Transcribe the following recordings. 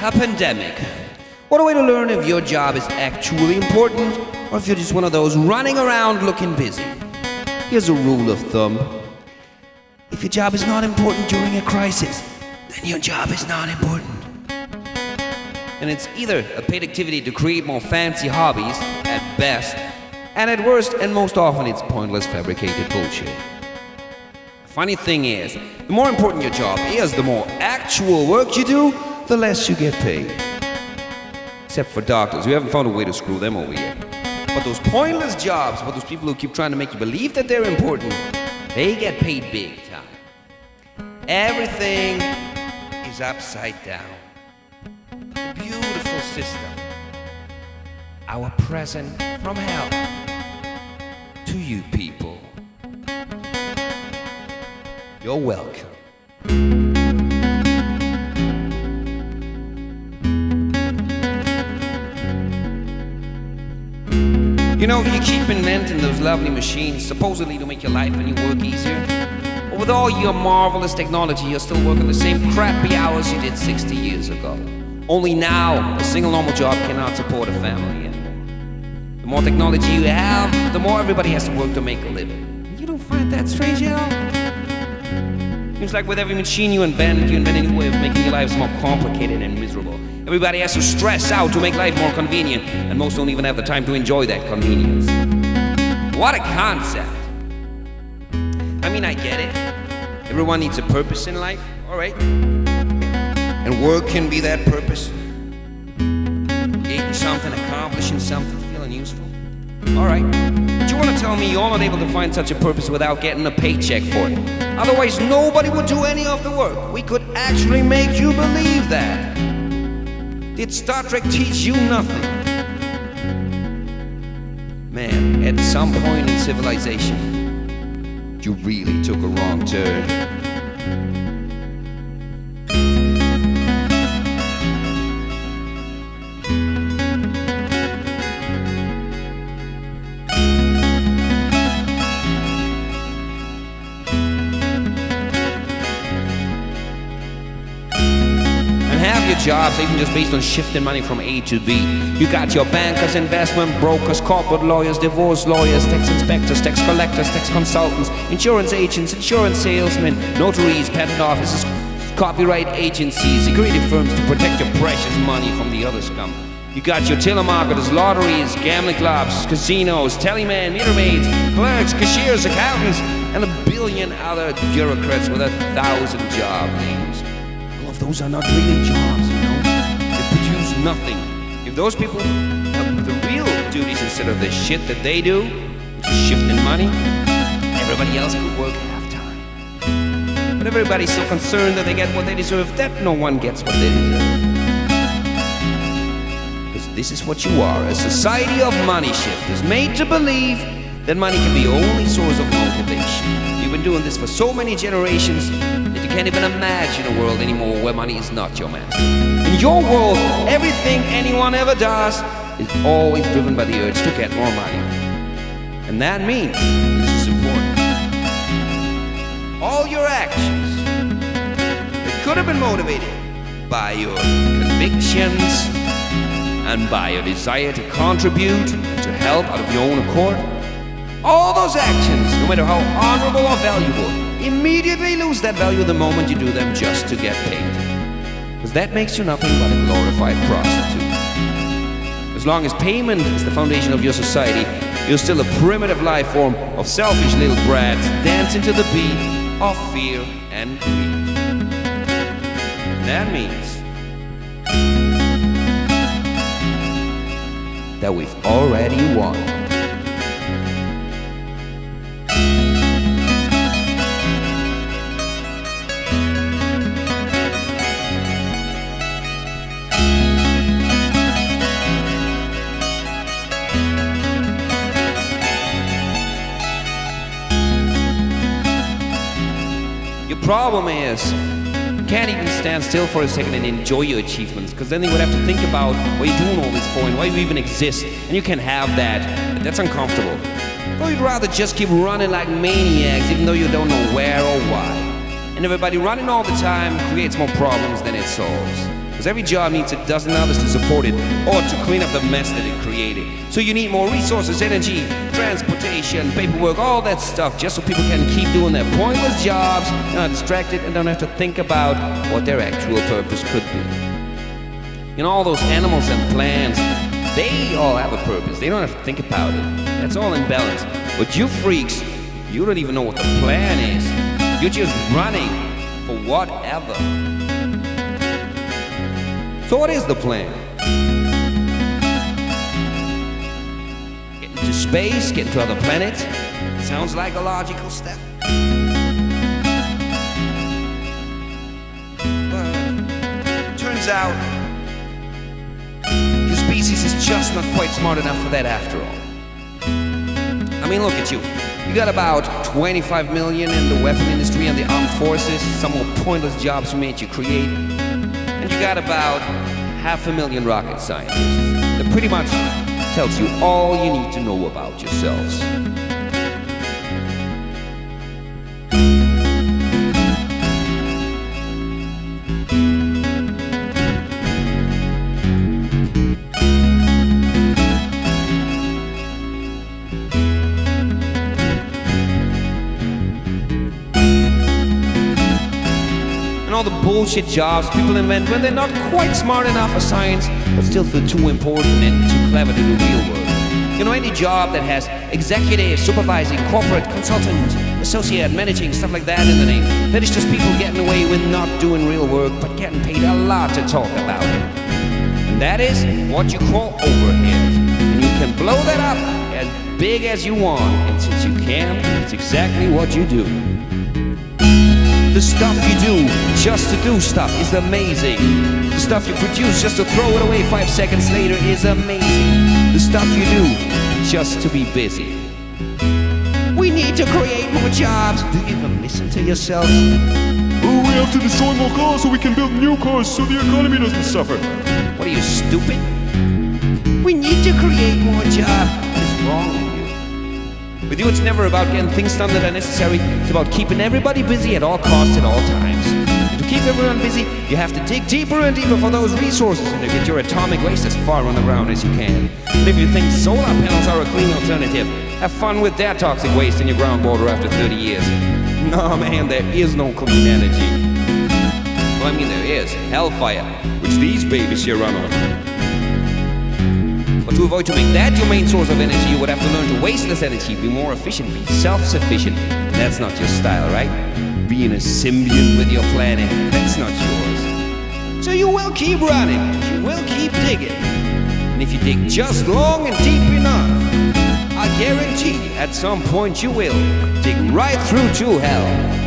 a pandemic. What a way to learn if your job is actually important or if you're just one of those running around looking busy. Here's a rule of thumb. If your job is not important during a crisis, then your job is not important. And it's either a paid activity to create more fancy hobbies, at best, and at worst, and most often, it's pointless fabricated bullshit. Funny thing is, the more important your job is, the more actual work you do, the less you get paid. Except for doctors, we haven't found a way to screw them over yet. But those pointless jobs, but those people who keep trying to make you believe that they're important, they get paid big time. Everything is upside down. A beautiful system. Our present from hell to you people. You're welcome. You know, you keep inventing those lovely machines supposedly to make your life and your work easier. But with all your marvelous technology, you're still working the same crappy hours you did 60 years ago. Only now, a single normal job cannot support a family anymore. The more technology you have, the more everybody has to work to make a living. You don't find that strange at all? Seems like with every machine you invent a new way of making your lives more complicated and miserable. Everybody has to stress out to make life more convenient, and most don't even have the time to enjoy that convenience. What a concept! I mean, I get it. Everyone needs a purpose in life, alright? And work can be that purpose. Creating something, accomplishing something, feeling useful. Alright. But you want to tell me you're not able to find such a purpose without getting a paycheck for it? Otherwise, nobody would do any of the work. We could actually make you believe that. Did Star Trek teach you nothing? Man, at some point in civilization, you really took a wrong turn. Jobs, even just based on shifting money from A to B. You got your bankers, investment brokers, corporate lawyers, divorce lawyers, tax inspectors, tax collectors, tax consultants, insurance agents, insurance salesmen, notaries, patent offices, copyright agencies, security firms to protect your precious money from the other scum. You got your telemarketers, lotteries, gambling clubs, casinos, telemen, meter maids, clerks, cashiers, accountants, and a billion other bureaucrats with 1,000 job names. All of those are not really jobs. Produce nothing. If those people have the real duties instead of the shit that they do, which is shifting money, everybody else could work half-time. But everybody's so concerned that they get what they deserve that no one gets what they deserve. Because this is what you are, a society of money shifters, made to believe that money can be the only source of motivation. You've been doing this for so many generations that you can't even imagine a world anymore where money is not your master. In your world, everything anyone ever does is always driven by the urge to get more money. And that means, this is important, all your actions that could have been motivated by your convictions and by your desire to contribute and to help out of your own accord, all those actions, no matter how honorable or valuable, immediately lose that value the moment you do them just to get paid. Because that makes you nothing but a glorified prostitute. As long as payment is the foundation of your society, you're still a primitive life form of selfish little brats dancing to the beat of fear and greed. And that means that we've already won. Problem is, you can't even stand still for a second and enjoy your achievements, because then you would have to think about what you're doing all this for and why you even exist, and you can have that, but that's uncomfortable. Or you'd rather just keep running like maniacs even though you don't know where or why. And everybody running all the time creates more problems than it solves. Because Because every job needs a dozen others to support it or to clean up the mess that it created. So you need more resources, energy, transportation, paperwork, all that stuff, just so people can keep doing their pointless jobs, not distracted, and don't have to think about what their actual purpose could be. You know, all those animals and plants, they all have a purpose. They don't have to think about it. That's all in balance. But you freaks, you don't even know what the plan is. You're just running for whatever. So what is the plan? Get into space, get into other planets? Sounds like a logical step. But turns out your species is just not quite smart enough for that after all. I mean, look at you. You got about 25 million in the weapon industry and the armed forces, some more pointless jobs we made you create. And you got about 500,000 rocket scientists. That pretty much tells you all you need to know about yourselves. All the bullshit jobs people invent when they're not quite smart enough for science, but still feel too important and too clever to do real work. You know, any job that has executive, supervising, corporate, consultant, associate, managing, stuff like that in the name, that is just people getting away with not doing real work, but getting paid a lot to talk about it. And that is what you call overhead. And you can blow that up as big as you want, and since you can, it's exactly what you do. The stuff you do just to do stuff is amazing. The stuff you produce just to throw it away 5 seconds later is amazing. The stuff you do just to be busy. We need to create more jobs. Do you even listen to yourselves? Oh, we have to destroy more cars so we can build new cars so the economy doesn't suffer. What are you, stupid? We need to create more jobs. What is wrong with you? With you, it's never about getting things done that are necessary. It's about keeping everybody busy at all costs at all times. And to keep everyone busy, you have to dig deeper and deeper for those resources and to get your atomic waste as far on the ground as you can. And if you think solar panels are a clean alternative, have fun with that toxic waste in your groundwater after 30 years. No, man, there is no clean energy. Well, I mean, there is hellfire, which these babies here run on. But to avoid to make that your main source of energy, you would have to learn to waste less energy, be more efficient, be self-sufficient. That's not your style, right? Being a symbiont with your planet, that's not yours. So you will keep running, you will keep digging. And if you dig just long and deep enough, I guarantee at some point you will dig right through to hell.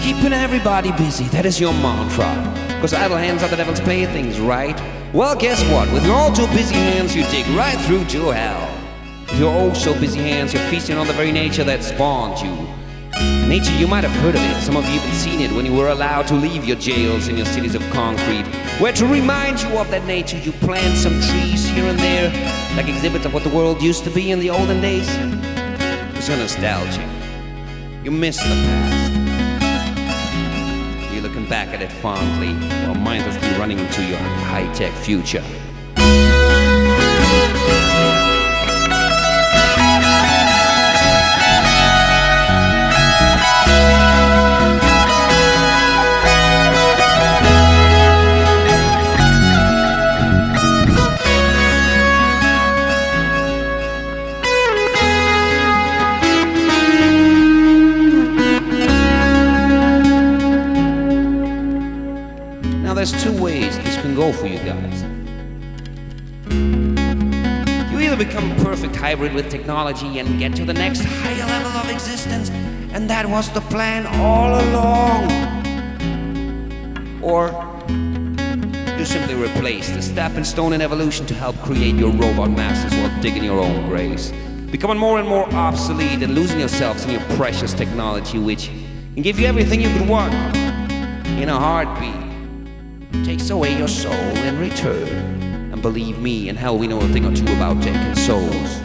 Keeping everybody busy, that is your mantra. Because idle hands are the devil's playthings, right? Well, guess what? With your all too busy hands, you dig right through to hell. With your oh so busy hands, you're feasting on the very nature that spawned you. Nature, you might have heard of it. Some of you even seen it when you were allowed to leave your jails and your cities of concrete. Where to remind you of that nature, you plant some trees here and there, like exhibits of what the world used to be in the olden days. It's your nostalgia. You miss the past. You're looking back at it fondly, while mindlessly running into your high-tech future. go for you guys. You either become a perfect hybrid with technology and get to the next higher level of existence, and that was the plan all along. Or you simply replace the stepping stone in evolution to help create your robot masters while digging your own graves, becoming more and more obsolete and losing yourselves in your precious technology, which can give you everything you could want in a heartbeat. Takes away your soul in return. And believe me, in hell we know a thing or two about taking souls.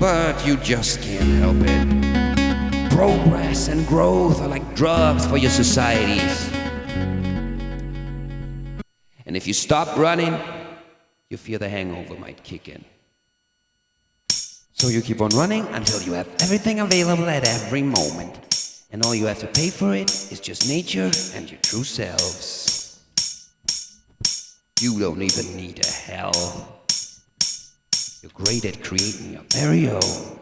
But you just can't help it. Progress and growth are like drugs for your societies. And if you stop running, you fear the hangover might kick in. So you keep on running until you have everything available at every moment. And all you have to pay for it is just nature and your true selves. You don't even need a hell. You're great at creating your very own.